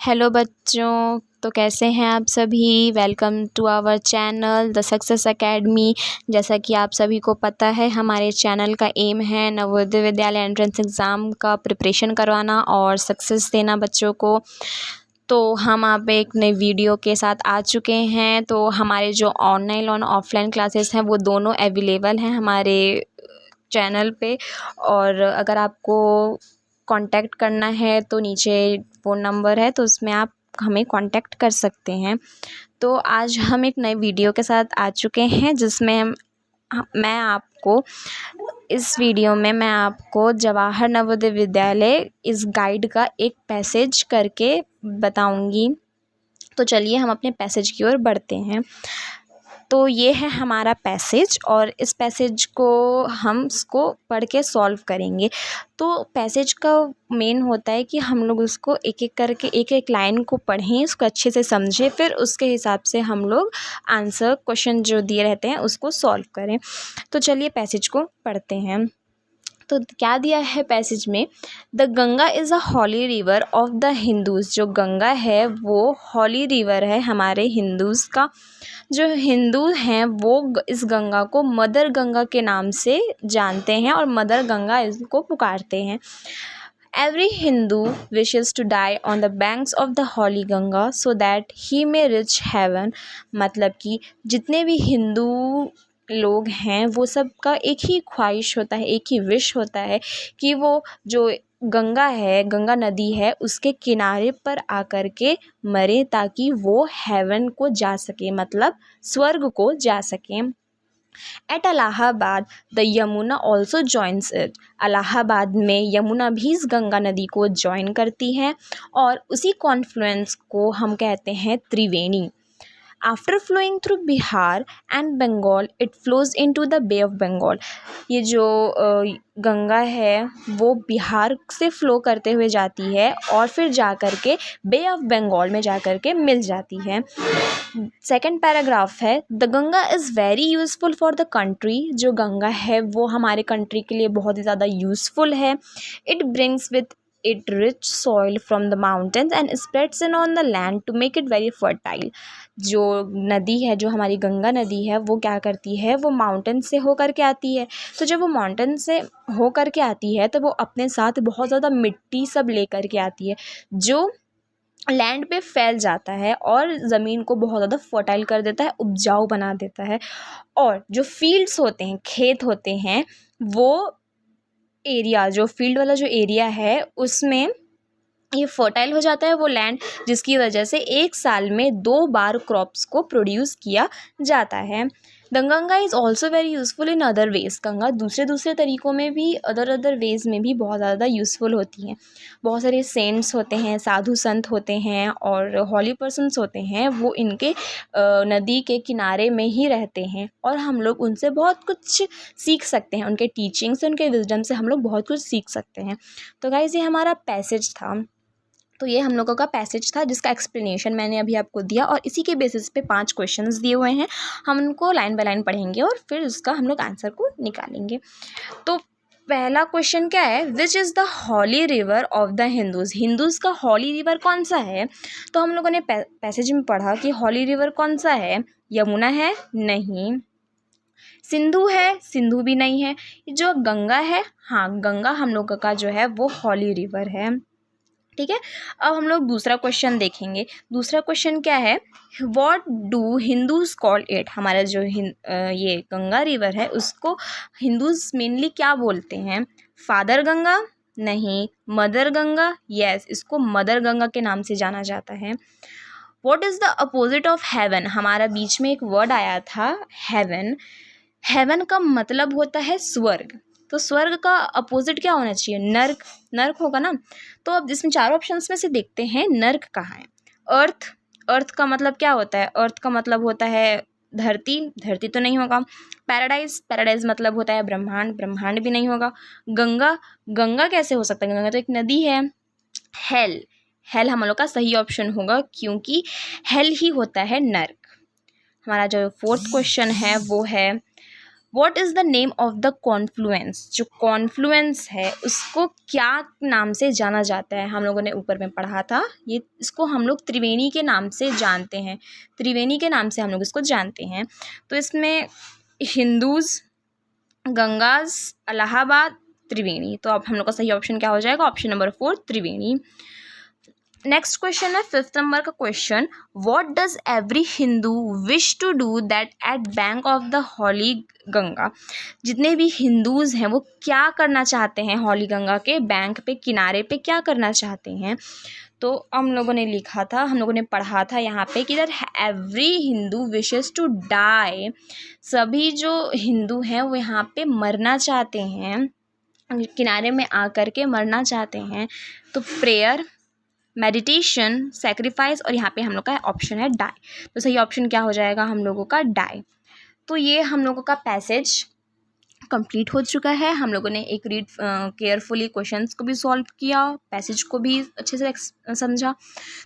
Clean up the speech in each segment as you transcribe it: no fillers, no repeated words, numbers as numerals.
Hello बच्चों, तो कैसे हैं आप सभी। Welcome to our channel the success academy. जैसा कि आप सभी को पता है, हमारे चैनल का एम है नवोदय विद्यालय एंट्रेंस एग्ज़ाम का प्रिपरेशन करवाना और सक्सेस देना बच्चों को। तो हम आप एक नई वीडियो के साथ आ चुके हैं। तो हमारे जो ऑनलाइन और ऑफलाइन क्लासेस हैं वो दोनों अवेलेबल हैं हमारे चैनल पे। और अगर आपको कांटेक्ट करना है तो नीचे फ़ोन नंबर है, तो उसमें आप हमें कांटेक्ट कर सकते हैं। तो आज हम एक नए वीडियो के साथ आ चुके हैं, जिसमें इस वीडियो में मैं आपको जवाहर नवोदय विद्यालय इस गाइड का एक पैसेज करके बताऊंगी। तो चलिए हम अपने पैसेज की ओर बढ़ते हैं। तो ये है हमारा पैसेज और इस पैसेज को हम इसको पढ़ के सॉल्व करेंगे। तो पैसेज का मेन होता है कि हम लोग उसको एक एक करके एक एक लाइन को पढ़ें, उसको अच्छे से समझें, फिर उसके हिसाब से हम लोग आंसर क्वेश्चन जो दिए रहते हैं उसको सॉल्व करें। तो चलिए पैसेज को पढ़ते हैं। तो क्या दिया है पैसेज में, the Ganga is a holy river of the Hindus. जो गंगा है वो हॉली रिवर है हमारे हिंदूज़ का। जो हिंदू हैं वो इस गंगा को मदर गंगा के नाम से जानते हैं और मदर गंगा इसको पुकारते हैं। Every Hindu wishes to die on the banks of the holy Ganga so that he may reach heaven. मतलब कि जितने भी हिंदू लोग हैं वो सब का एक ही ख्वाहिश होता है, एक ही विश होता है कि वो जो गंगा है, गंगा नदी है, उसके किनारे पर आकर के मरे ताकि वो हेवन को जा सके, मतलब स्वर्ग को जा सकें। At Allahabad the Yamuna also joins it. Allahabad में यमुना भी इस गंगा नदी को जॉइन करती है और उसी कॉन्फ्लुएंस को हम कहते हैं Triveni. After flowing through Bihar and Bengal it flows into the bay of Bengal. ये जो गंगा है वो बिहार से फ़्लो करते हुए जाती है और फिर जा कर के बे ऑफ बंगाल में जा कर के मिल जाती है। सेकेंड पैराग्राफ है, the Ganga is very useful for the country. जो गंगा है वो हमारे कंट्री के लिए बहुत ही ज़्यादा यूज़फुल है। It brings with it rich soil from the mountains and spreads it on the land to make it very fertile। जो नदी है, जो हमारी गंगा नदी है, वो क्या करती है, वो माउंटेन से होकर के आती है। तो जब वो माउंटेन से होकर के आती है तो वो अपने साथ बहुत ज़्यादा मिट्टी सब लेकर के आती है, जो लैंड पे फैल जाता है और ज़मीन को बहुत ज़्यादा फर्टाइल कर देता है, उपजाऊ बना देता है। और जो फील्ड्स होते हैं, खेत होते हैं, वो एरिया, जो फील्ड वाला जो एरिया है उसमें ये फर्टाइल हो जाता है वो लैंड, जिसकी वजह से एक साल में 2 बार क्रॉप्स को प्रोड्यूस किया जाता है। The Ganga is also very useful in other ways. Ganga दूसरे तरीक़ों में भी, अदर वेज़ में भी बहुत ज़्यादा यूज़फुल होती हैं। बहुत सारे सेंट्स होते हैं, साधु संत होते हैं और हॉली पर्सन्स होते हैं, वो इनके नदी के किनारे में ही रहते हैं और हम लोग उनसे बहुत कुछ सीख सकते हैं। उनके टीचिंग से, उनके विजडम से हम लोग बहुत कुछ सीख सकते हैं। तो गाइज़, ये हमारा पैसेज था। तो ये हम लोगों का पैसेज था जिसका एक्सप्लेनेशन मैंने अभी आपको दिया और इसी के बेसिस पे 5 क्वेश्चंस दिए हुए हैं। हम उनको लाइन बाय लाइन पढ़ेंगे और फिर उसका हम लोग आंसर को निकालेंगे। तो पहला क्वेश्चन क्या है, which is the holy river of the Hindus. Hindus का हॉली रिवर कौन सा है। तो हम लोगों ने पैसेज में पढ़ा कि हॉली रिवर कौन सा है, यमुना है, नहीं। सिंधु है, सिंधु भी नहीं है। जो गंगा है, हाँ, गंगा हम लोगों का जो है वो हॉली रिवर है। ठीक है। अब हम लोग दूसरा क्वेश्चन देखेंगे। दूसरा क्वेश्चन क्या है, what do Hindus call it. हमारा जो ये गंगा रिवर है उसको हिंदूज़ मेनली क्या बोलते हैं, फादर गंगा, नहीं। मदर गंगा, यस, इसको मदर गंगा के नाम से जाना जाता है। What is the opposite of haven. हमारा बीच में एक वर्ड आया था हेवन। हेवन का मतलब होता है स्वर्ग। तो स्वर्ग का अपोजिट क्या होना चाहिए, नर्क। नर्क होगा ना। तो अब इसमें चारों ऑप्शंस में से देखते हैं नर्क कहाँ है। अर्थ, अर्थ का मतलब क्या होता है, अर्थ का मतलब होता है धरती, धरती तो नहीं होगा। पैराडाइज, पैराडाइज मतलब होता है ब्रह्मांड, ब्रह्मांड भी नहीं होगा। गंगा, गंगा कैसे हो सकता है, गंगा तो एक नदी है। हेल, हेल हम लोग का सही ऑप्शन होगा क्योंकि हेल ही होता है नर्क। हमारा जो 4th क्वेश्चन है वो है, what is the name of the Confluence, जो कॉन्फ्लुएंस है उसको क्या नाम से जाना जाता है। हम लोगों ने ऊपर में पढ़ा था, ये इसको हम लोग त्रिवेणी के नाम से जानते हैं, त्रिवेणी के नाम से हम लोग इसको जानते हैं। तो इसमें हिंदूज़, गंगाज, इलाहाबाद, त्रिवेणी। तो अब हम लोग का सही ऑप्शन क्या हो जाएगा, option number 4 Triveni. Next question है 5th नंबर का question, what does every Hindu wish to do that at bank of the holy Ganga. जितने भी हिंदूज़ हैं वो क्या करना चाहते हैं हॉली गंगा के बैंक पे, किनारे पे क्या करना चाहते हैं। तो हम लोगों ने लिखा था, हम लोगों ने पढ़ा था यहाँ पे कि that every Hindu wishes to die, सभी जो हिंदू हैं वो यहाँ पे मरना चाहते हैं, किनारे में आकर के मरना चाहते हैं। तो प्रेयर, मेडिटेशन, सेक्रीफाइस, और यहाँ पे हम लोग का ऑप्शन है डाई। तो सही ऑप्शन क्या हो जाएगा हम लोगों का, डाई। तो ये हम लोगों का पैसेज कंप्लीट हो चुका है। हम लोगों ने एक रीड केयरफुली क्वेश्चंस को भी सॉल्व किया, पैसेज को भी अच्छे से समझा।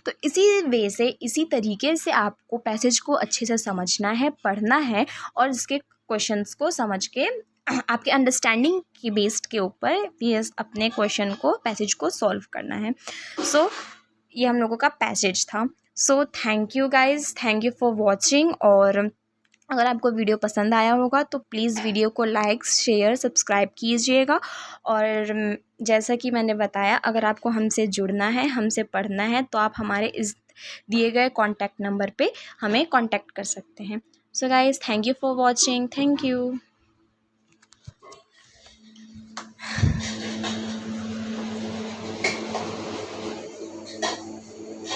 तो इसी वे से, इसी तरीके से आपको पैसेज को अच्छे से समझना है, पढ़ना है, और इसके क्वेश्चंस को समझ के आपके अंडरस्टैंडिंग की बेस्ड के ऊपर ये अपने क्वेश्चन को, पैसेज को सॉल्व करना है। सो ये हम लोगों का पैसेज था। So thank you guys, thank you for watching. और अगर आपको वीडियो पसंद आया होगा तो प्लीज़ वीडियो को लाइक, शेयर, सब्सक्राइब कीजिएगा। और जैसा कि मैंने बताया, अगर आपको हमसे जुड़ना है, हमसे पढ़ना है, तो आप हमारे इस दिए गए कॉन्टैक्ट नंबर पे हमें कॉन्टैक्ट कर सकते हैं। So guys, thank you for watching, thank you.